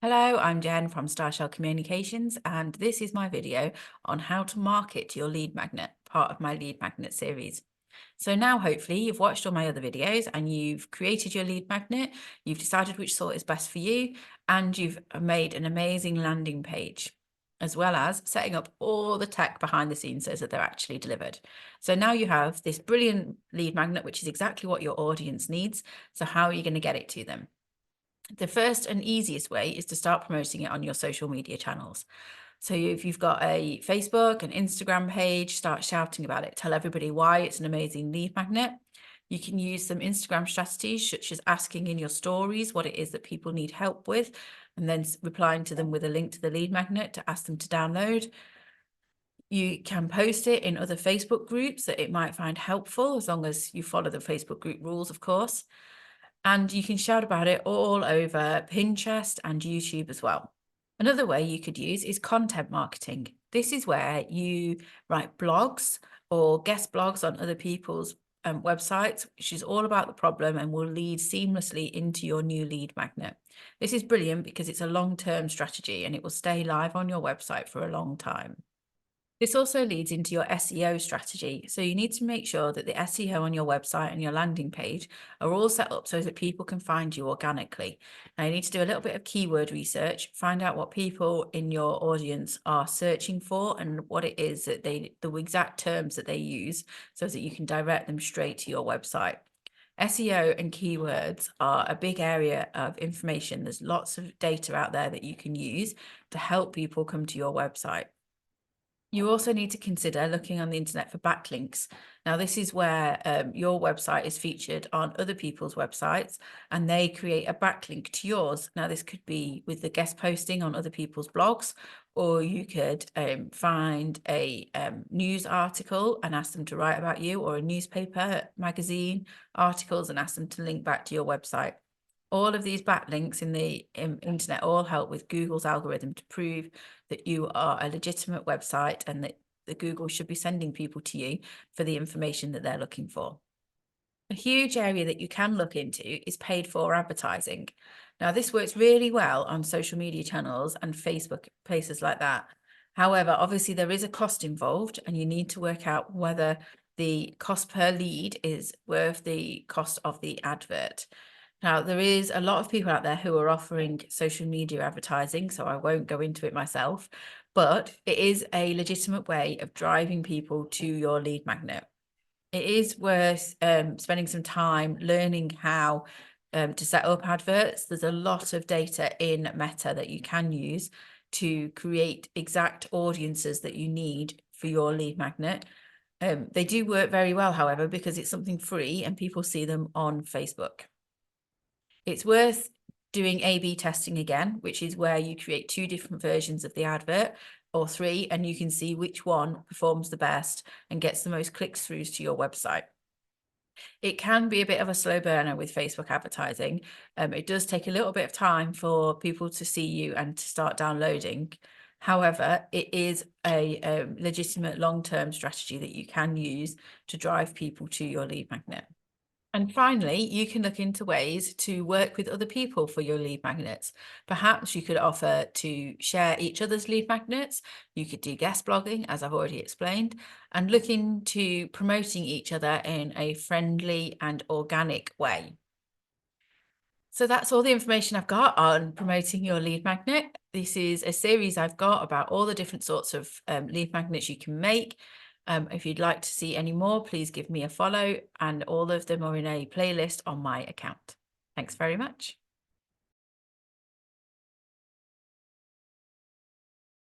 Hello, I'm Jen from Starshell Communications, and this is my video on how to market your lead magnet, part of my lead magnet series. So now hopefully you've watched all my other videos and you've created your lead magnet, you've decided which sort is best for you, and you've made an amazing landing page, as well as setting up all the tech behind the scenes so that they're actually delivered. So now you have this brilliant lead magnet, which is exactly what your audience needs. So how are you going to get it to them? The first and easiest way is to start promoting it on your social media channels. So if you've got a Facebook and Instagram page, start shouting about it. Tell everybody why it's an amazing lead magnet. You can use some Instagram strategies, such as asking in your stories what it is that people need help with, and then replying to them with a link to the lead magnet to ask them to download. You can post it in other Facebook groups that it might find helpful, as long as you follow the Facebook group rules, of course. And you can shout about it all over Pinterest and YouTube as well. Another way you could use is content marketing. This is where you write blogs or guest blogs on other people's websites, which is all about the problem and will lead seamlessly into your new lead magnet. This is brilliant because it's a long-term strategy and it will stay live on your website for a long time. This also leads into your SEO strategy. So you need to make sure that the SEO on your website and your landing page are all set up so that people can find you organically. Now you need to do a little bit of keyword research, find out what people in your audience are searching for and what it is that the exact terms that they use so that you can direct them straight to your website. SEO and keywords are a big area of information. There's lots of data out there that you can use to help people come to your website. You also need to consider looking on the internet for backlinks. Now, this is where your website is featured on other people's websites and they create a backlink to yours. Now, this could be with the guest posting on other people's blogs, or you could find a news article and ask them to write about you, or a newspaper, magazine articles and ask them to link back to your website. All of these backlinks in the internet all help with Google's algorithm to prove that you are a legitimate website and that the Google should be sending people to you for the information that they're looking for. A huge area that you can look into is paid for advertising. Now, this works really well on social media channels and Facebook, places like that. However, obviously there is a cost involved and you need to work out whether the cost per lead is worth the cost of the advert. Now, there is a lot of people out there who are offering social media advertising, so I won't go into it myself, but it is a legitimate way of driving people to your lead magnet. It is worth spending some time learning how to set up adverts. There's a lot of data in Meta that you can use to create exact audiences that you need for your lead magnet. They do work very well, however, because it's something free and people see them on Facebook. It's worth doing A/B testing again, which is where you create two different versions of the advert or three, and you can see which one performs the best and gets the most clicks throughs to your website. It can be a bit of a slow burner with Facebook advertising. It does take a little bit of time for people to see you and to start downloading. However, it is a legitimate long-term strategy that you can use to drive people to your lead magnet. And finally, you can look into ways to work with other people for your lead magnets. Perhaps you could offer to share each other's lead magnets. You could do guest blogging, as I've already explained, and look into promoting each other in a friendly and organic way. So that's all the information I've got on promoting your lead magnet. This is a series I've got about all the different sorts of lead magnets you can make. If you'd like to see any more, please give me a follow, and all of them are in a playlist on my account. Thanks very much.